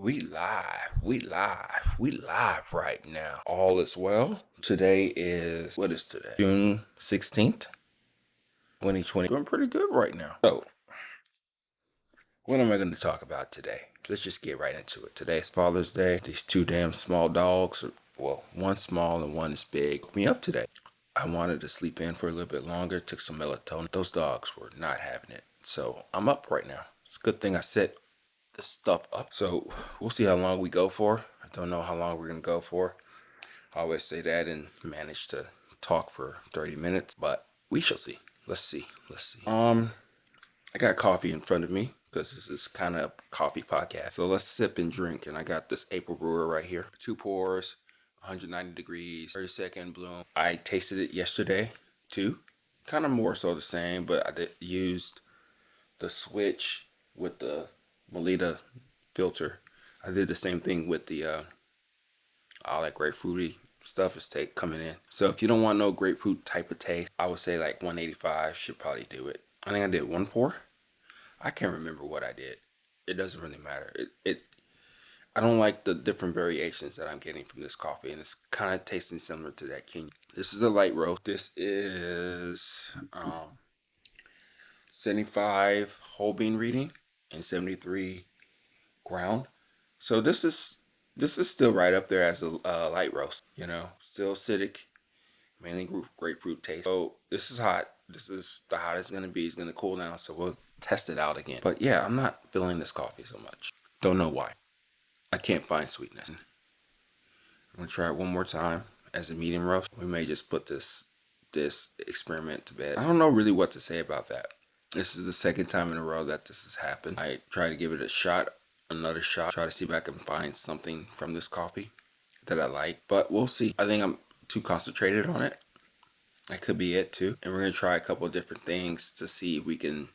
We live right now. All is well. Today is, what is today? June 16th, 2020. Doing pretty good right now. So, what am I going to talk about today? Let's just get right into it. Today's Father's Day. These two damn small dogs, well, one small and one is big, woke me up today. I wanted to sleep in for a little bit longer, took some melatonin. Those dogs were not having it. So, I'm up right now. It's a good thing I set the stuff up. So we'll see how long we go for. I don't know how long we're gonna go for. I always say that and manage to talk for 30 minutes, but we shall see. Let's see. I got coffee in front of me because this is kind of a coffee podcast. So let's sip and drink. And I got this April brewer right here. 2 pours, 190 degrees, 30-second bloom. I tasted it yesterday too. Kind of more so the same, but I used the switch with the Melita filter. I did the same thing with the all that grapefruity stuff is coming in. So if you don't want no grapefruit type of taste, I would say like 185 should probably do it. I think I did 1 pour. I can't remember what I did. It doesn't really matter. I don't like the different variations that I'm getting from this coffee, and it's kind of tasting similar to that King. This is a light roast. This is 75 whole bean reading and 73 ground. So this is still right up there as a light roast. Still acidic, mainly grapefruit taste. So this is hot. This is the hottest it's gonna be. It's gonna cool down, so we'll test it out again. But yeah, I'm not feeling this coffee so much. Don't know why. I can't find sweetness. I'm gonna try it one more time as a medium roast. We may just put this experiment to bed. I don't know really what to say about that. This is the second time in a row that this has happened. I try to give it a shot, another shot, try to see if I can find something from this coffee that I like, but we'll see. I think I'm too concentrated on it. That could be it too. And we're gonna try a couple of different things to see if we can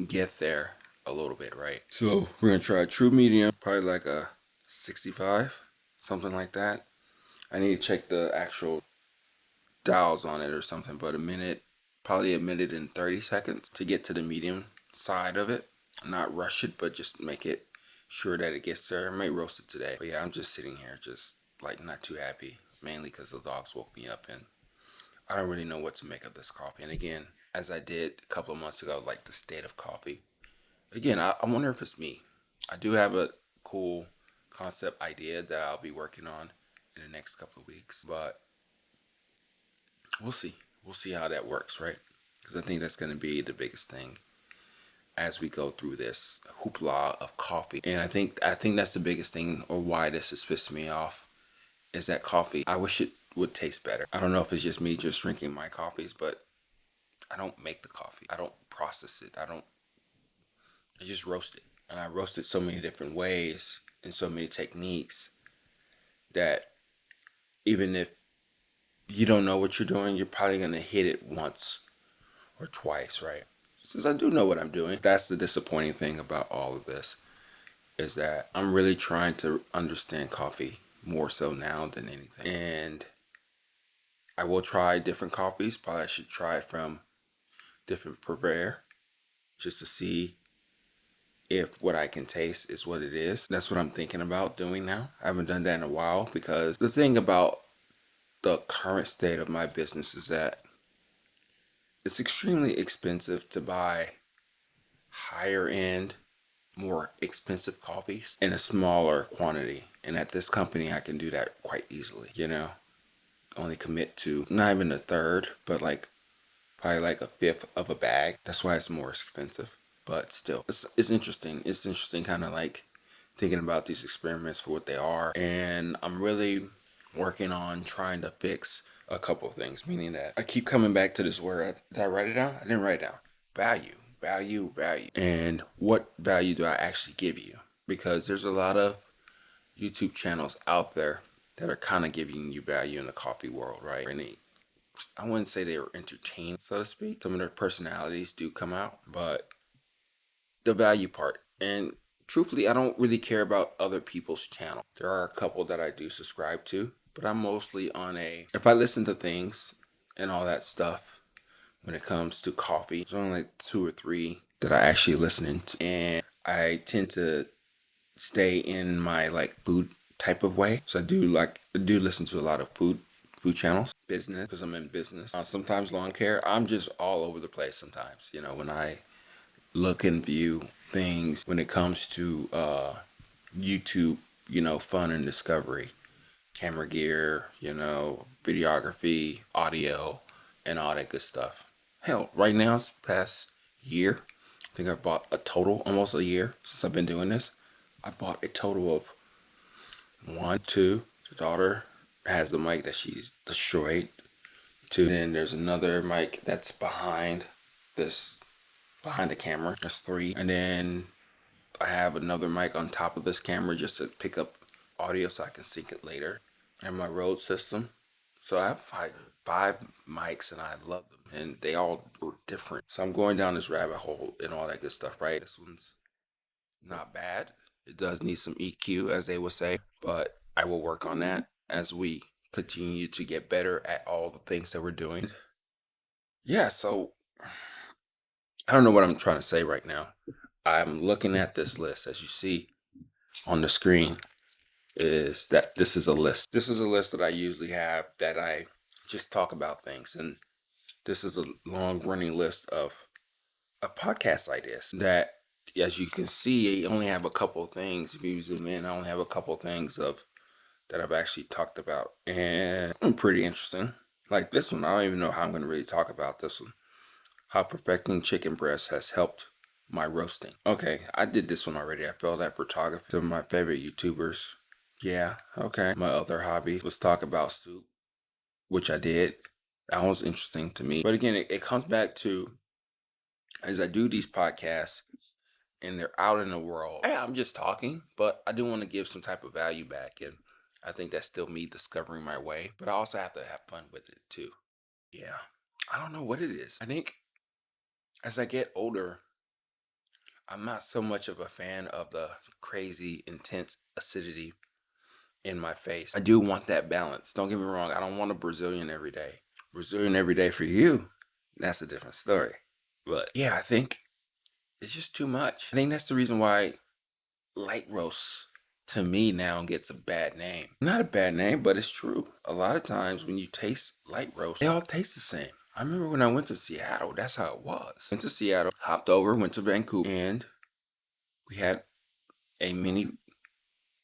get there a little bit, right? So we're gonna try a true medium, probably like a 65, something like that. I need to check the actual dials on it or something, but probably a minute and 30 seconds to get to the medium side of it. Not rush it, but just make it sure that it gets there. I may roast it today. But yeah, I'm just sitting here just like not too happy, mainly because the dogs woke me up and I don't really know what to make of this coffee. And again, as I did a couple of months ago, like the state of coffee. Again, I wonder if it's me. I do have a cool concept idea that I'll be working on in the next couple of weeks, but we'll see. We'll see how that works, right? Because I think that's going to be the biggest thing as we go through this hoopla of coffee. And I think that's the biggest thing, or why this is pissing me off, is that coffee. I wish it would taste better. I don't know if it's just me just drinking my coffees, but I don't make the coffee. I don't process it. I just roast it. And I roast it so many different ways and so many techniques that even if you don't know what you're doing, you're probably going to hit it once or twice, right? Since I do know what I'm doing, that's the disappointing thing about all of this, is that I'm really trying to understand coffee more so now than anything. And I will try different coffees. Probably I should try it from different purveyor just to see if what I can taste is what it is. That's what I'm thinking about doing now. I haven't done that in a while, because the thing about the current state of my business is that it's extremely expensive to buy higher end, more expensive coffees in a smaller quantity. And at this company, I can do that quite easily, only commit to not even a third, but like probably like a fifth of a bag. That's why it's more expensive. But still, it's interesting. It's interesting kind of like thinking about these experiments for what they are. And I'm really working on trying to fix a couple of things, meaning that I keep coming back to this word. Did I write it down? I didn't write it down. Value, value, value. And what value do I actually give you? Because there's a lot of YouTube channels out there that are kind of giving you value in the coffee world, right? And I wouldn't say they were entertaining, so to speak. Some of their personalities do come out, but the value part. And truthfully, I don't really care about other people's channel. There are a couple that I do subscribe to, but I'm mostly on if I listen to things and all that stuff when it comes to coffee, there's only like 2 or 3 that I actually listen to. And I tend to stay in my like food type of way. So I do listen to a lot of food channels, business because I'm in business. Sometimes lawn care. I'm just all over the place. Sometimes when I look and view things when it comes to YouTube, fun and discovery, camera gear, videography, audio, and all that good stuff. Hell, right now it's past year. I think I bought a total almost a year since I've been doing this. I bought a total of one, two. The daughter has the mic that she's destroyed. Two. Then there's another mic that's this behind the camera. That's three. And then I have another mic on top of this camera just to pick up audio so I can sync it later. And my Rode system. So I have five mics and I love them. And they all were different. So I'm going down this rabbit hole and all that good stuff, right? This one's not bad. It does need some EQ, as they would say, but I will work on that as we continue to get better at all the things that we're doing. Yeah, so I don't know what I'm trying to say right now. I'm looking at this list, as you see on the screen, is that this is a list. This is a list that I usually have that I just talk about things. And this is a long running list of podcast ideas that, as you can see, I only have a couple of things. If you zoom in, I only have a couple of things that I've actually talked about. And pretty interesting. Like this one, I don't even know how I'm going to really talk about this one. How perfecting chicken breast has helped my roasting. Okay, I did this one already. I failed at photography. Some of my favorite YouTubers. Yeah, okay. My other hobby was talk about soup, which I did. That was interesting to me. But again, it comes back to, as I do these podcasts and they're out in the world, yeah, I'm just talking, but I do want to give some type of value back. And I think that's still me discovering my way. But I also have to have fun with it too. Yeah. I don't know what it is. I think as I get older, I'm not so much of a fan of the crazy, intense acidity in my face. I do want that balance. Don't get me wrong. I don't want a Brazilian every day. Brazilian every day for you, that's a different story. But yeah, I think it's just too much. I think that's the reason why light roast to me now gets a bad name. Not a bad name, but it's true. A lot of times when you taste light roast, they all taste the same. I remember when I went to Seattle, that's how it was. Went to Seattle, hopped over, went to Vancouver, and we had a mini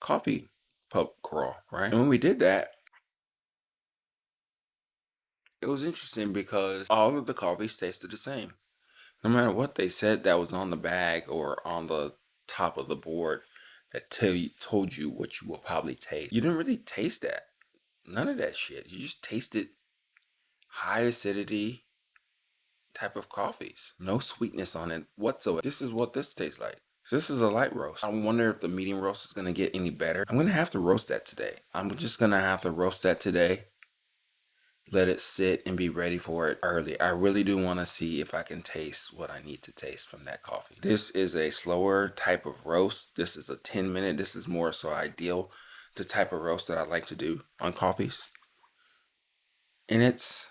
coffee pub crawl, right? And when we did that, it was interesting because all of the coffees tasted the same. No matter what they said that was on the bag or on the top of the board that told you what you will probably taste. You didn't really taste that. None of that shit. You just tasted high acidity type of coffees. No sweetness on it whatsoever. This is what this tastes like. So this is a light roast. I wonder if the medium roast is going to get any better. I'm going to have to roast that today. I'm just going to have to roast that today. Let it sit and be ready for it early. I really do want to see if I can taste what I need to taste from that coffee. This is a slower type of roast. This is a 10-minute. This is more so ideal, the type of roast that I like to do on coffees. And it's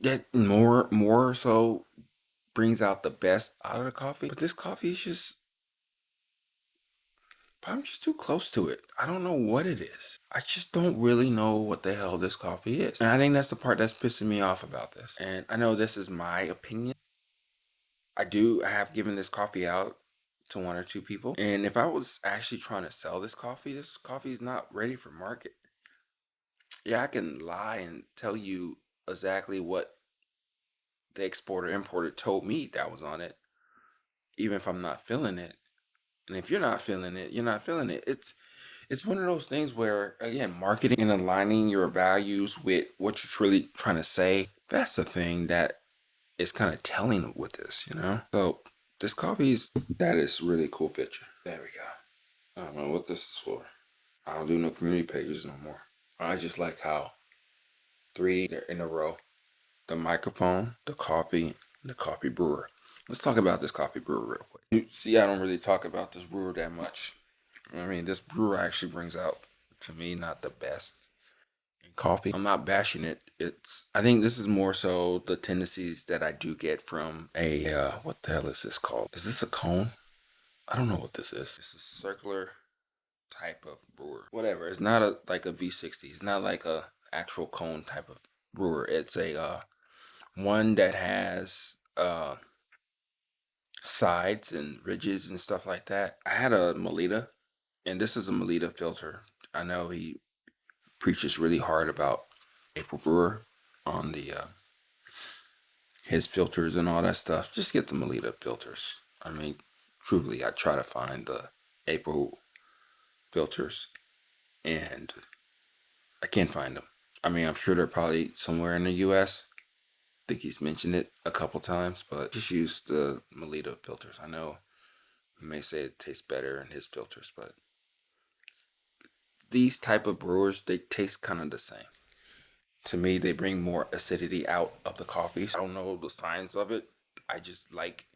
that more so brings out the best out of the coffee. But this coffee is just, I'm just too close to it. I don't know what it is. I just don't really know what the hell this coffee is. And I think that's the part that's pissing me off about this. And I know this is my opinion. I have given this coffee out to one or two people. And if I was actually trying to sell this coffee is not ready for market. Yeah, I can lie and tell you exactly what the exporter importer told me that was on it, even if I'm not feeling it. And if you're not feeling it, you're not feeling it. It's one of those things where, again, marketing and aligning your values with what you're truly trying to say, that's the thing that is kind of telling with this. So this that is really cool picture. There we go. I don't know what this is for. I don't do no community pages no more. I just like how they're in a row. The microphone, the coffee, and the coffee brewer. Let's talk about this coffee brewer real quick. You see, I don't really talk about this brewer that much. I mean, this brewer actually brings out, to me, not the best coffee. I'm not bashing it. I think this is more so the tendencies that I do get from a, what the hell is this called? Is this a cone? I don't know what this is. It's a circular type of brewer. Whatever. It's not like a V60. It's not like a actual cone type of brewer. It's a, one that has, sides and ridges and stuff like that. I had a Melita, and this is a Melita filter. I know he preaches really hard about April Brewer on the, his filters and all that stuff. Just get the Melita filters. I mean, truly, I try to find the April filters, and I can't find them. I mean, I'm sure they're probably somewhere in the U.S. I think he's mentioned it a couple times, but just use the Melita filters. I know he may say it tastes better in his filters, but these type of brewers, they taste kind of the same. To me, they bring more acidity out of the coffees. I don't know the science of it. I just like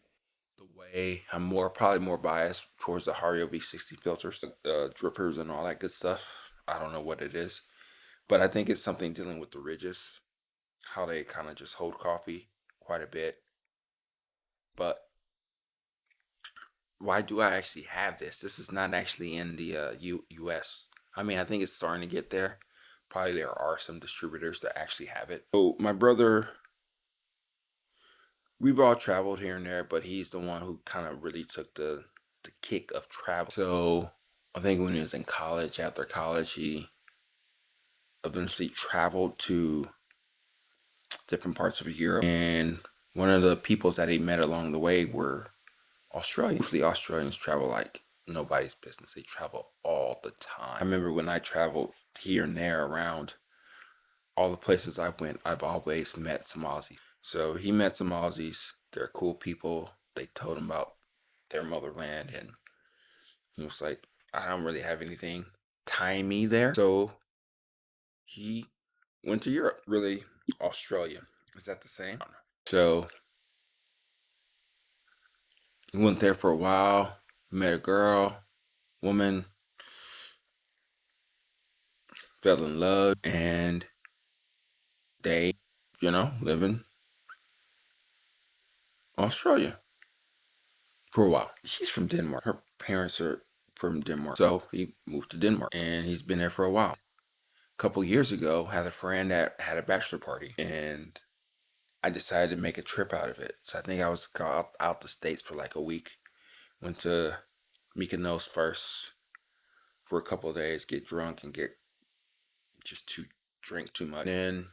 the way I'm probably more biased towards the Hario V60 filters, drippers and all that good stuff. I don't know what it is, but I think it's something dealing with the ridges, how they kind of just hold coffee quite a bit. But why do I actually have this? This is not actually in the US. I mean, I think it's starting to get there. Probably there are some distributors that actually have it. So my brother, we've all traveled here and there, but he's the one who kind of really took the kick of travel. So I think when he was in college, after college, he eventually traveled to different parts of Europe. And one of the peoples that he met along the way were Australians. The Australians travel like nobody's business. They travel all the time. I remember when I traveled here and there around all the places I went, I've always met some Aussies. So he met some Aussies. They're cool people. They told him about their motherland, and he was like, I don't really have anything tying me there. So he went to Europe, really Australia. Is that the same? I don't know. So he went there for a while, met a girl, woman, fell in love, and they, live in Australia for a while. She's from Denmark. Her parents are from Denmark. So he moved to Denmark, and he's been there for a while. A couple years ago, I had a friend that had a bachelor party, and I decided to make a trip out of it. So I think I was out the States for like a week. Went to Mykonos first for a couple of days, get drunk and get just to drink too much. Then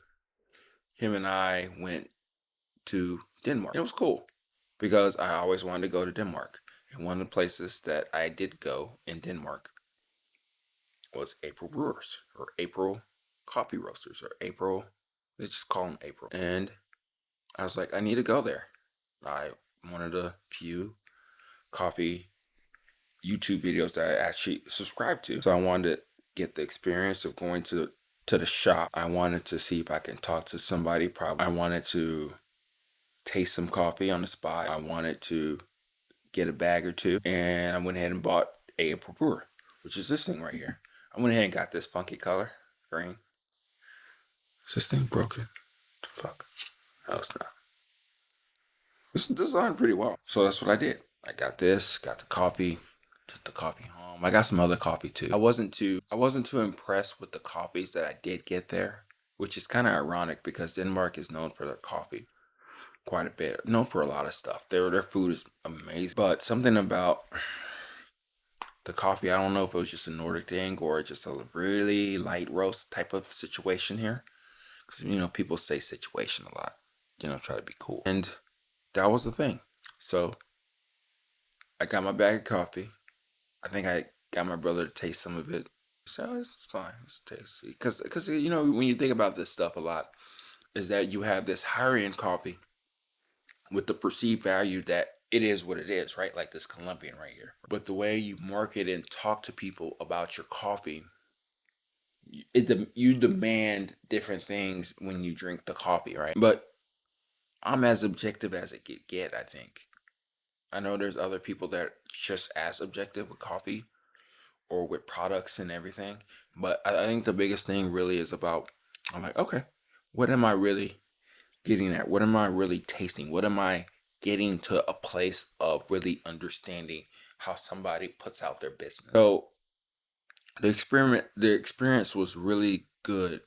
him and I went to Denmark. It was cool because I always wanted to go to Denmark. And one of the places that I did go in Denmark was April Brewers, or April Coffee Roasters, or April, they just call them April. And I was like, I need to go there. I one of the few coffee YouTube videos that I actually subscribe to. So I wanted to get the experience of going to the shop. I wanted to see if I can talk to somebody. Probably I wanted to taste some coffee on the spot. I wanted to get a bag or two, and I went ahead and bought a April Brewer, which is this thing right here. I went ahead and got this funky color, green. Is this thing broken? The fuck? No, it's not. It's designed pretty well. So that's what I did. I got this, got the coffee, took the coffee home. I got some other coffee too. I wasn't too impressed with the coffees that I did get there, which is kind of ironic because Denmark is known for their coffee quite a bit. Known for a lot of stuff. Their food is amazing. But something about the coffee, I don't know if it was just a Nordic thing or just a really light roast type of situation here. Because, people say situation a lot. Try to be cool. And that was the thing. So I got my bag of coffee. I think I got my brother to taste some of it. So it's fine. It's tasty. Because when you think about this stuff a lot, is that you have this higher end coffee with the perceived value that it is what it is, right? Like this Colombian right here. But the way you market and talk to people about your coffee, you demand different things when you drink the coffee, right? But I'm as objective as it could get, I think. I know there's other people that are just as objective with coffee or with products and everything. But I think the biggest thing really is about I'm like, okay, what am I really getting at? What am I really tasting? What am I getting to a place of really understanding how somebody puts out their business? So the experience was really good.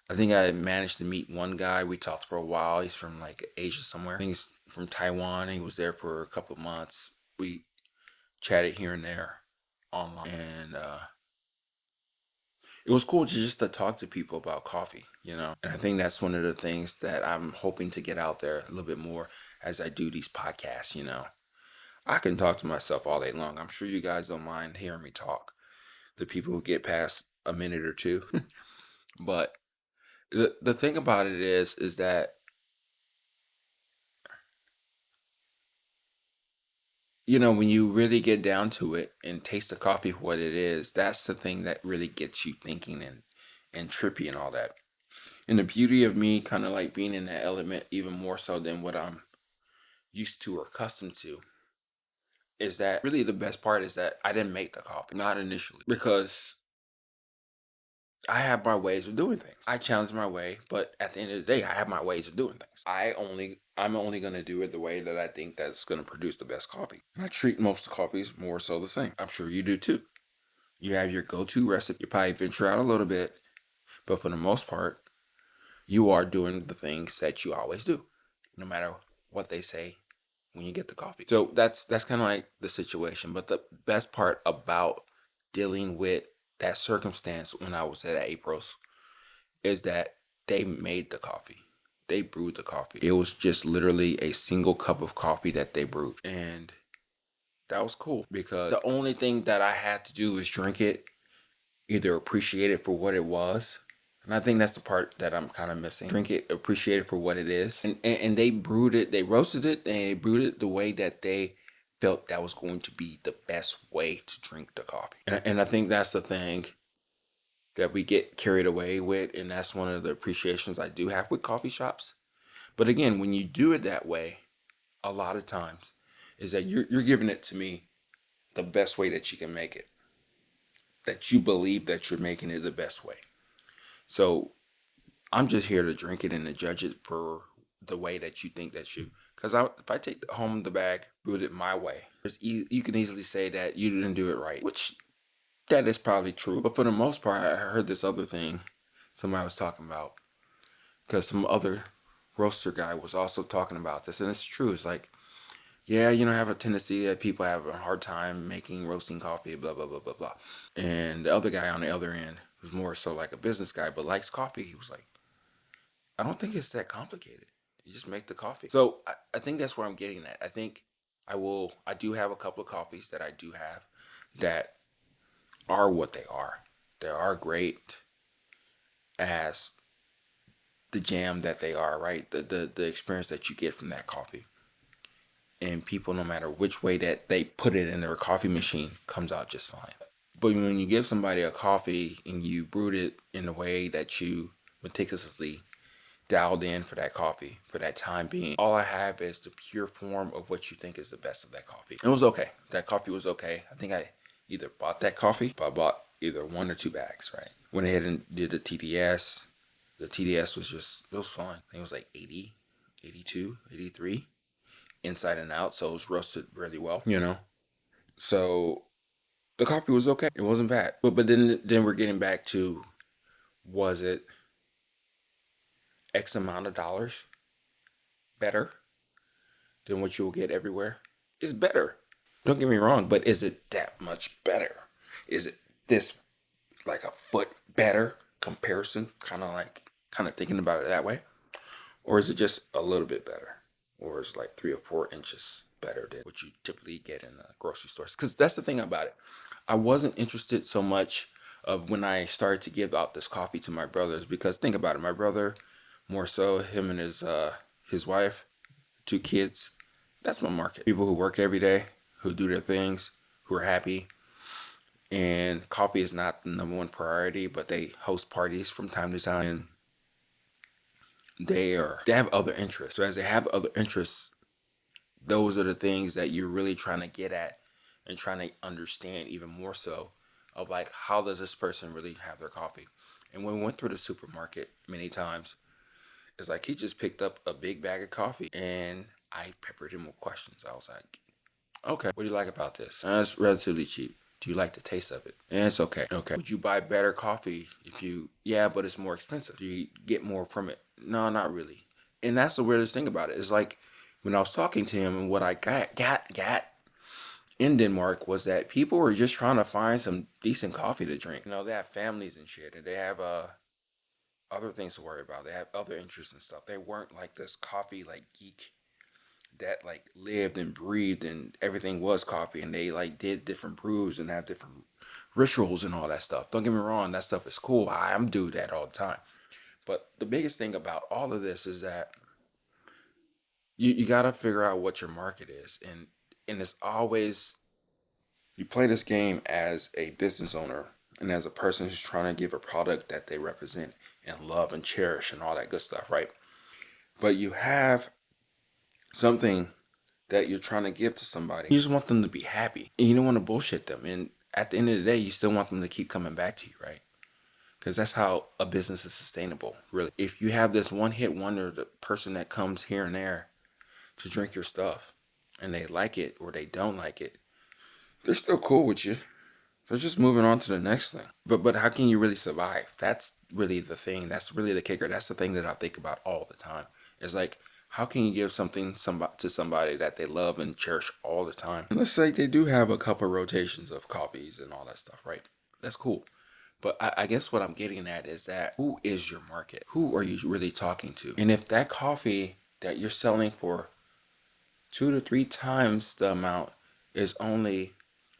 I think I managed to meet one guy. We talked for a while. He's from like Asia somewhere. I think he's from Taiwan. He was there for a couple of months. We chatted here and there online, and it was cool just to talk to people about coffee, you know. And I think that's one of the things that I'm hoping to get out there a little bit more as I do these podcasts, you know. I can talk to myself all day long. I'm sure you guys don't mind hearing me talk. The people who get past a minute or two. But the thing about it is that, you know, when you really get down to it and taste the coffee for what it is, that's the thing that really gets you thinking and trippy and all that. And the beauty of me kind of like being in that element even more so than what I'm used to or accustomed to is that really the best part is that I didn't make the coffee, not initially, because I have my ways of doing things. I challenge my way, but at the end of the day, I have my ways of doing things. I'm only gonna do it the way that I think that's gonna produce the best coffee. And I treat most of the coffees more so the same. I'm sure you do too. You have your go-to recipe. You probably venture out a little bit, but for the most part, you are doing the things that you always do, no matter what they say when you get the coffee. So that's kind of like the situation. But the best part about dealing with that circumstance when I was at April's is that they made the coffee. They brewed the coffee. It was just literally a single cup of coffee that they brewed. And that was cool because the only thing that I had to do was drink it, either appreciate it for what it was. And I think that's the part that I'm kind of missing. Drink it, appreciate it for what it is. And they brewed it, they roasted it, and they brewed it the way that they felt that was going to be the best way to drink the coffee. And I think that's the thing that we get carried away with. And that's one of the appreciations I do have with coffee shops. But again, when you do it that way, a lot of times is that you're giving it to me the best way that you can make it, that you believe that you're making it the best way. So I'm just here to drink it and to judge it for the way that you think that you. Because if I take home the bag, brewed it my way, you can easily say that you didn't do it right, which that is probably true. But for the most part, I heard this other thing somebody was talking about because some other roaster guy was also talking about this, and it's true. It's like, yeah, you know, I have a tendency that people have a hard time making roasting coffee, blah blah blah blah blah. And the other guy on the other end, who's more so like a business guy but likes coffee, he was like, I don't think it's that complicated. You just make the coffee. So I think that's where I'm getting at. I think I do have a couple of coffees that I do have that are what they are. They are great as the jam that they are, right? The experience that you get from that coffee. And people, no matter which way that they put it in their coffee machine, comes out just fine. But when you give somebody a coffee and you brewed it in a way that you meticulously dialed in for that coffee for that time being, all I have is the pure form of what you think is the best of that coffee. It was okay. That coffee was okay. I think I either bought that coffee, but I bought either one or two bags, right? Went ahead and did the TDS. The TDS was just, it was fun. I think it was like 80, 82, 83 inside and out. So it was roasted really well, you know? So the coffee was okay. It wasn't bad. But then we're getting back to, was it X amount of dollars better than what you'll get everywhere? It's better. Don't get me wrong, but is it that much better? Is it this like a foot better comparison? Kind of thinking about it that way. Or is it just a little bit better? Or it's like 3 or 4 inches better than what you typically get in the grocery stores? Because that's the thing about it. I wasn't interested so much of when I started to give out this coffee to my brothers, because think about it, my brother, more so him and his wife, 2 kids, that's my market. People who work every day, who do their things, who are happy. And coffee is not the number one priority, but they host parties from time to time. And they have other interests. So as they have other interests, those are the things that you're really trying to get at and trying to understand even more so of like, how does this person really have their coffee? And when we went through the supermarket many times, it's like he just picked up a big bag of coffee and I peppered him with questions. I was like, okay, what do you like about this? It's relatively cheap. Do you like the taste of it? And it's okay. Okay. Would you buy better coffee if you, yeah, but it's more expensive. Do you get more from it? No, not really. And that's the weirdest thing about it. It's like when I was talking to him and what I got in Denmark was that people were just trying to find some decent coffee to drink. You know, they have families and shit and they have other things to worry about. They have other interests and stuff. They weren't like this coffee like geek that like lived and breathed and everything was coffee and they like did different brews and have different rituals and all that stuff. Don't get me wrong, that stuff is cool. I'm do that all the time. But the biggest thing about all of this is that you gotta figure out what your market is and it's always you play this game as a business owner and as a person who's trying to give a product that they represent and love and cherish and all that good stuff, right? But you have something that you're trying to give to somebody. You just want them to be happy. And you don't want to bullshit them. And at the end of the day, you still want them to keep coming back to you, right? Because that's how a business is sustainable, really. If you have this one hit wonder, the person that comes here and there to drink your stuff and they like it or they don't like it, they're still cool with you. They're just moving on to the next thing. But how can you really survive? That's really the thing. That's really the kicker. That's the thing that I think about all the time. It's like, how can you give something to somebody that they love and cherish all the time? And let's say they do have a couple rotations of coffees and all that stuff, right? That's cool. But I guess what I'm getting at is that who is your market? Who are you really talking to? And if that coffee that you're selling for 2 to 3 times the amount is only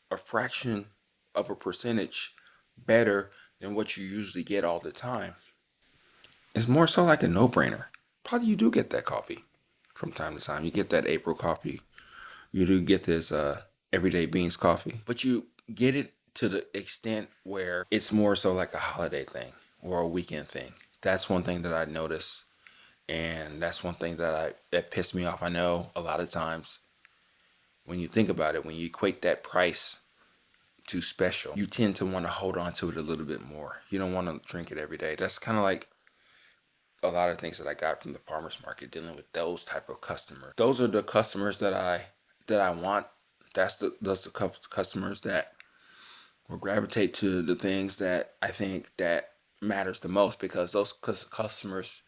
a fraction of a percentage better than what you usually get all the time, it's more so like a no-brainer. Probably you do get that coffee from time to time. You get that April coffee. You do get this everyday beans coffee. But you get it to the extent where it's more so like a holiday thing or a weekend thing. That's one thing that I noticed. And that's one thing that pissed me off. I know a lot of times when you think about it, when you equate that price to special, you tend to want to hold on to it a little bit more. You don't want to drink it every day. That's kind of like a lot of things that I got from the farmers market dealing with those type of customers. Those are the customers that I want. Those the customers that will gravitate to the things that I think that matters the most because those customers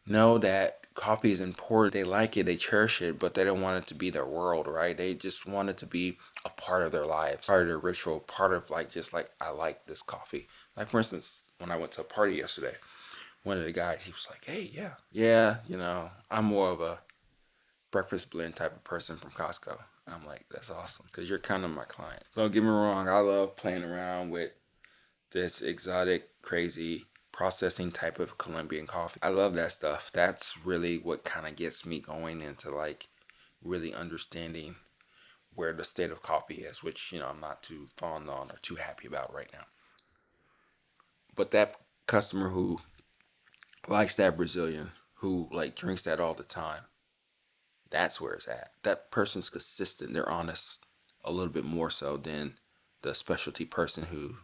know that coffee is important. They like it, they cherish it, but they don't want it to be their world, right? They just want it to be a part of their lives, part of their ritual, part of like just like I like this coffee. Like for instance, when I went to a party yesterday, one of the guys he was like, "Hey, yeah, I'm more of a breakfast blend type of person from Costco." And I'm like, "That's awesome, because you're kind of my client." Don't get me wrong, I love playing around with this exotic, crazy processing type of Colombian coffee. I love that stuff. That's really what kind of gets me going into like really understanding where the state of coffee is, which, I'm not too fond on or too happy about right now. But that customer who likes that Brazilian, who like drinks that all the time, that's where it's at. That person's consistent. They're honest a little bit more so than the specialty person who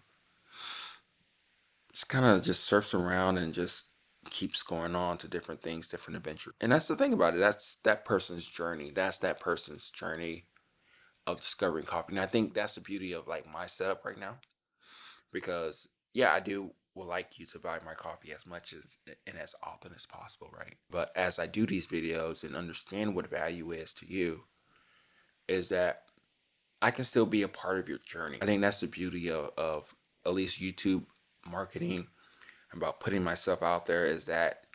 just kind of just surfs around and just keeps going on to different things, different adventures. And that's the thing about it. That's that person's journey. That's that person's journey of discovering coffee. And I think that's the beauty of like my setup right now. Because yeah, I do would like you to buy my coffee as much as and as often as possible, right? But as I do these videos and understand what value is to you, is that I can still be a part of your journey. I think that's the beauty of at least YouTube marketing about putting myself out there is that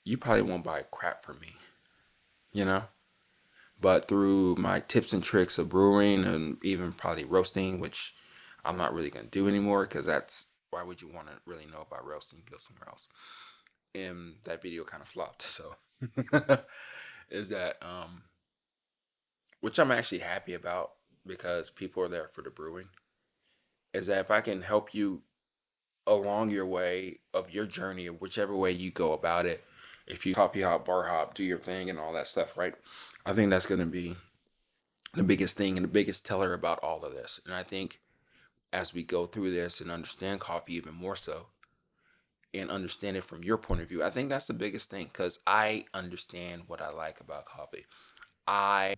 you probably won't buy crap from me, you know? But through my tips and tricks of brewing and even probably roasting, which I'm not really going to do anymore because why would you want to really know about roasting? Go somewhere else. And that video kind of flopped. So is that, which I'm actually happy about because people are there for the brewing, is that if I can help you along your way of your journey, or whichever way you go about it, if you coffee hop, bar hop, do your thing and all that stuff, right? I think that's going to be the biggest thing and the biggest teller about all of this. And I think as we go through this and understand coffee even more so, and understand it from your point of view. I think that's the biggest thing because I understand what I like about coffee. I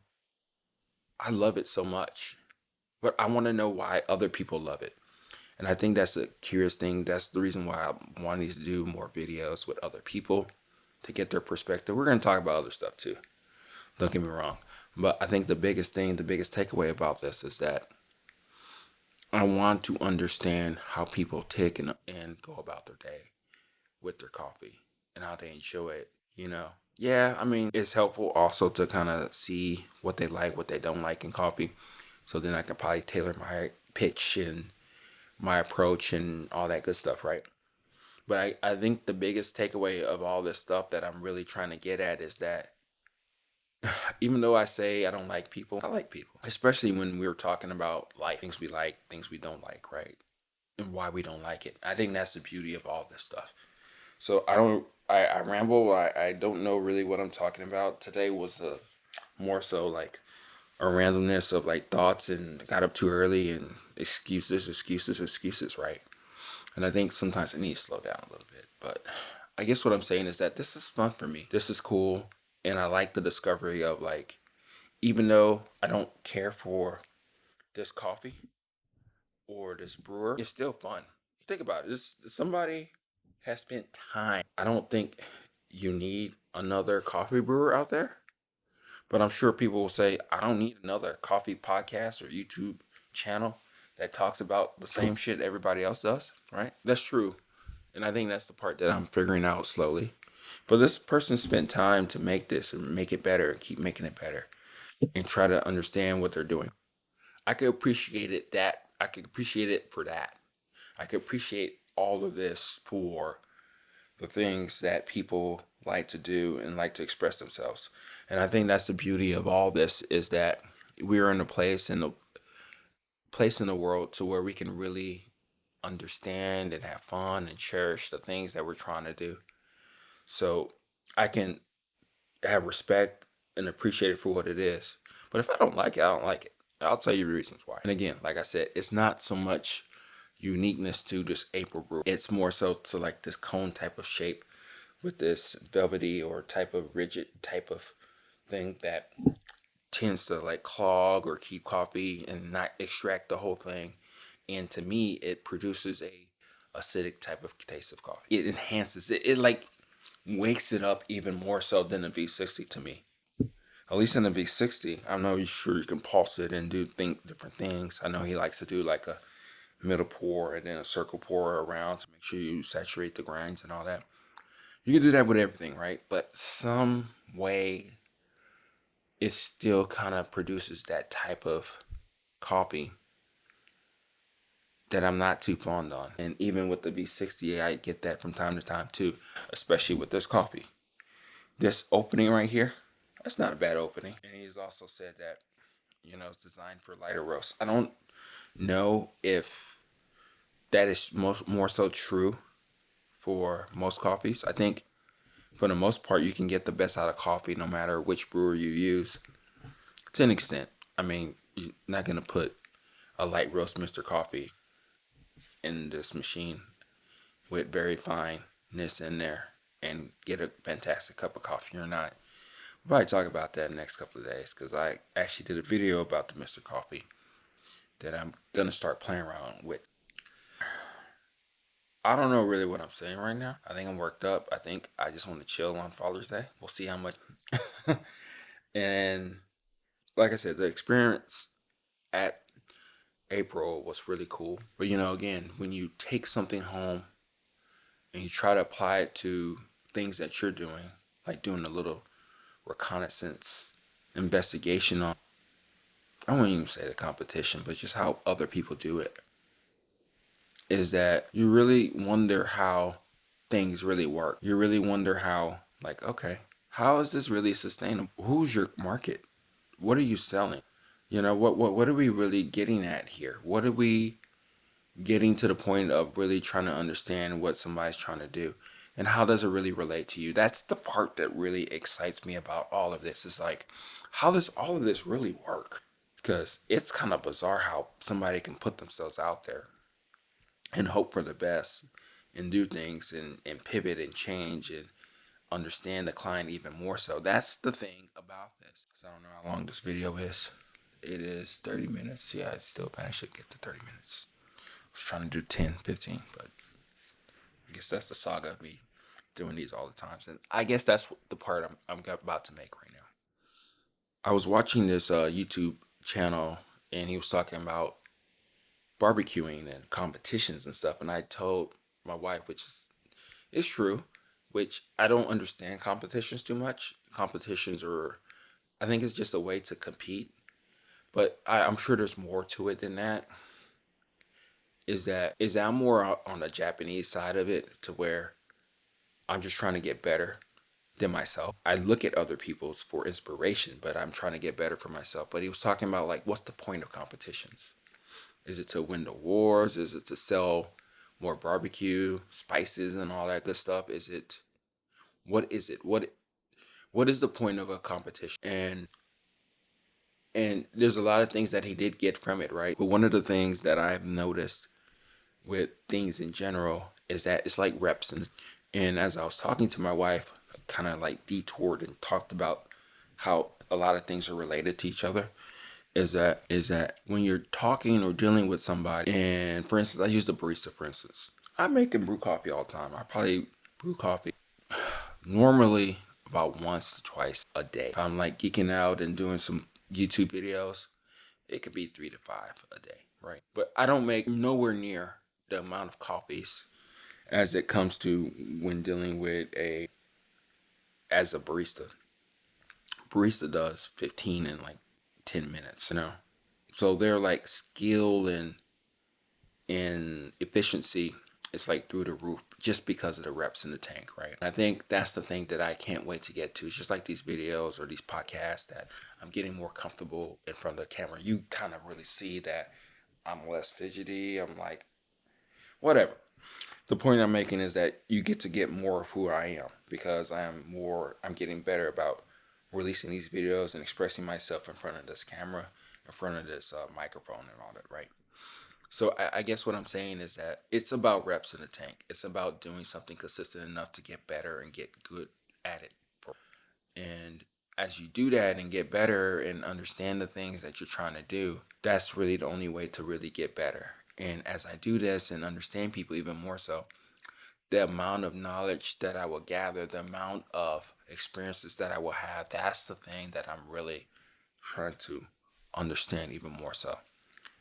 I love it so much, but I want to know why other people love it. And I think that's a curious thing. That's the reason why I'm wanting to do more videos with other people to get their perspective. We're going to talk about other stuff too. Don't get me wrong. But I think the biggest thing, the biggest takeaway about this is that I want to understand how people tick and go about their day with their coffee and how they enjoy it, you know? Yeah, I mean, it's helpful also to kind of see what they like, what they don't like in coffee. So then I can probably tailor my pitch and my approach and all that good stuff, right? But I think the biggest takeaway of all this stuff that I'm really trying to get at is that even though I say I don't like people, I like people. Especially when we were talking about like things we like, things we don't like, right? And why we don't like it. I think that's the beauty of all this stuff. So I ramble. I don't know really what I'm talking about. Today was more so like a randomness of like thoughts and got up too early and excuses, right? And I think sometimes I need to slow down a little bit. But I guess what I'm saying is that this is fun for me. This is cool. And I like the discovery of like, even though I don't care for this coffee or this brewer, it's still fun. Think about it. This somebody has spent time. I don't think you need another coffee brewer out there, but I'm sure people will say, I don't need another coffee podcast or YouTube channel that talks about the same shit everybody else does, right? That's true. And I think that's the part that I'm figuring out slowly. But this person spent time to make this and make it better and keep making it better and try to understand what they're doing. I could appreciate it that I could appreciate it for that. I could appreciate all of this for the things that people like to do and like to express themselves. And I think that's the beauty of all this is that we're in a place in the world to where we can really understand and have fun and cherish the things that we're trying to do. So I can have respect and appreciate it for what it is. But if I don't like it, I don't like it. I'll tell you the reasons why. And again, like I said, it's not so much uniqueness to just April brew. It's more so to like this cone type of shape with this velvety or type of rigid type of thing that tends to like clog or keep coffee and not extract the whole thing. And to me, it produces a acidic type of taste of coffee. It enhances it. It like wakes it up even more so than the V60 to me. At least in the V60, I'm not sure you can pulse it and do different things. I know he likes to do like a middle pour and then a circle pour around to make sure you saturate the grinds and all that. You can do that with everything, right? But some way it still kind of produces that type of coffee that I'm not too fond on. And even with the V60, I get that from time to time too, especially with this coffee. This opening right here, that's not a bad opening. And he's also said that, it's designed for lighter roasts. I don't know if that is more so true for most coffees. I think for the most part, you can get the best out of coffee no matter which brewer you use to an extent. I mean, you're not going to put a light roast Mr. Coffee in this machine with very fineness in there and get a fantastic cup of coffee or not. We'll probably talk about that in the next couple of days because I actually did a video about the Mr. Coffee that I'm going to start playing around with. I don't know really what I'm saying right now. I think I'm worked up. I think I just want to chill on Father's Day. We'll see how much. And like I said, the experience at April was really cool. But again, when you take something home and you try to apply it to things that you're doing, like doing a little reconnaissance investigation on, I won't even say the competition, but just how other people do it, is that you really wonder how things really work. You really wonder how, like, okay, how is this really sustainable? Who's your market? What are you selling? What are we really getting at here? What are we getting to the point of really trying to understand what somebody's trying to do? And how does it really relate to you? That's the part that really excites me about all of this. Is like, how does all of this really work? Because it's kind of bizarre how somebody can put themselves out there and hope for the best and do things and pivot and change and understand the client even more so. That's the thing about this. So I don't know how long this video is. It is 30 minutes. Yeah, I still managed to get to 30 minutes. I was trying to do 10, 15, but I guess that's the saga of me doing these all the times. And I guess that's the part I'm about to make right now. I was watching this YouTube channel, and he was talking about barbecuing and competitions and stuff. And I told my wife, which is it's true, which I don't understand competitions too much. Competitions are, I think it's just a way to compete, but I'm sure there's more to it than that. Is that I'm more on the Japanese side of it, to where I'm just trying to get better than myself. I look at other people's for inspiration, but I'm trying to get better for myself. But he was talking about, like, what's the point of competitions? Is it to win the wars? Is it to sell more barbecue spices and all that good stuff? Is it what is it? What is the point of a competition? And there's a lot of things that he did get from it, right? But one of the things that I've noticed with things in general is that it's like reps. And as I was talking to my wife, I kind of like detoured and talked about how a lot of things are related to each other. Is that when you're talking or dealing with somebody, and for instance, I use the barista for instance. I make and brew coffee all the time. I probably brew coffee normally about once to twice a day. If I'm like geeking out and doing some YouTube videos, it could be 3 to 5 a day, right? But I don't make nowhere near the amount of coffees as it comes to when dealing with as a barista. Barista does 15 in like 10 minutes, So they're like skill and efficiency, it's like through the roof just because of the reps in the tank, right? And I think that's the thing that I can't wait to get to. It's just like these videos or these podcasts that I'm getting more comfortable in front of the camera. You kind of really see that I'm less fidgety. I'm like, whatever. The point I'm making is that you get to get more of who I am, because I'm getting better about releasing these videos and expressing myself in front of this camera, in front of this microphone and all that, right? So I guess what I'm saying is that it's about reps in the tank. It's about doing something consistent enough to get better and get good at it. And as you do that and get better and understand the things that you're trying to do, that's really the only way to really get better. And as I do this and understand people even more so, the amount of knowledge that I will gather, the amount of experiences that I will have, that's the thing that I'm really trying to understand even more so.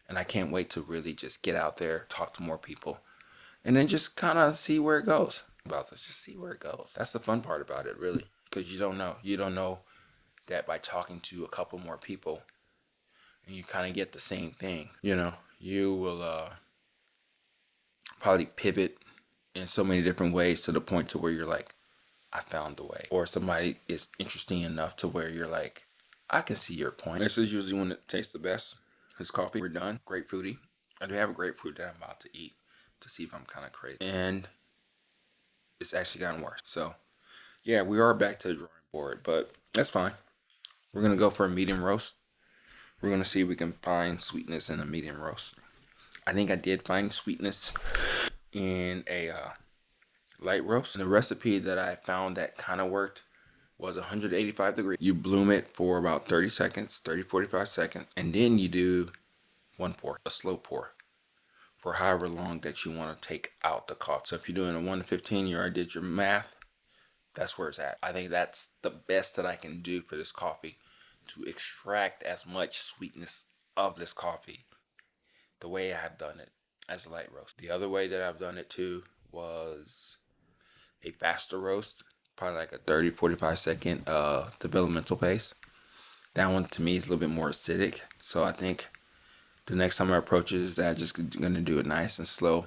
And I can't wait to really just get out there, talk to more people, and then just kind of see where it goes. About this, just see where it goes. That's the fun part about it, really, because you don't know. You don't know that by talking to a couple more people, and you kind of get the same thing. You will probably pivot in so many different ways to the point to where you're like, I found the way. Or somebody is interesting enough to where you're like, I can see your point. This is usually when it tastes the best. This coffee, we're done. Grapefruity. I do have a grapefruit that I'm about to eat to see if I'm kind of crazy. And it's actually gotten worse. So, yeah, we are back to the drawing board, but that's fine. We're going to go for a medium roast. We're going to see if we can find sweetness in a medium roast. I think I did find sweetness in a light roast. And the recipe that I found that kind of worked was 185 degrees. You bloom it for about 30 seconds, 45 seconds, and then you do one pour, a slow pour, for however long that you want to take out the coffee. So if you're doing a 1 to 15, you already did your math, that's where it's at. I think that's the best that I can do for this coffee to extract as much sweetness of this coffee the way I've done it as a light roast. The other way that I've done it too was a faster roast, probably like a 30, 45 second developmental pace. That one to me is a little bit more acidic. So I think the next time I approach it is that I'm just going to do it nice and slow,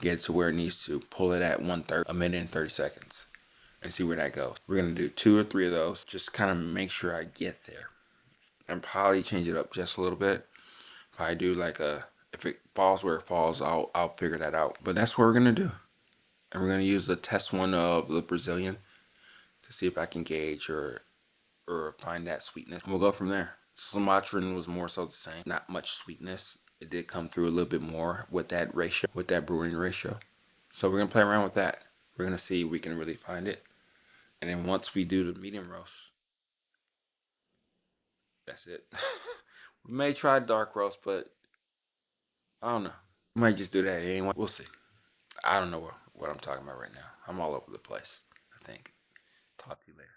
get it to where it needs to, pull it at 1/3, a minute and 30 seconds, and see where that goes. We're going to do 2 or 3 of those, just kind of make sure I get there. And probably change it up just a little bit. If I do if it falls where it falls, I'll figure that out. But that's what we're going to do. And we're going to use the test one of the Brazilian to see if I can gauge or find that sweetness. And we'll go from there. Sumatran was more so the same. Not much sweetness. It did come through a little bit more with that ratio, with that brewing ratio. So we're gonna play around with that. We're gonna see if we can really find it. And then once we do the medium roast, that's it. We may try dark roast, but I don't know. We might just do that anyway. We'll see. I don't know what I'm talking about right now. I'm all over the place, I think. Talk to you later.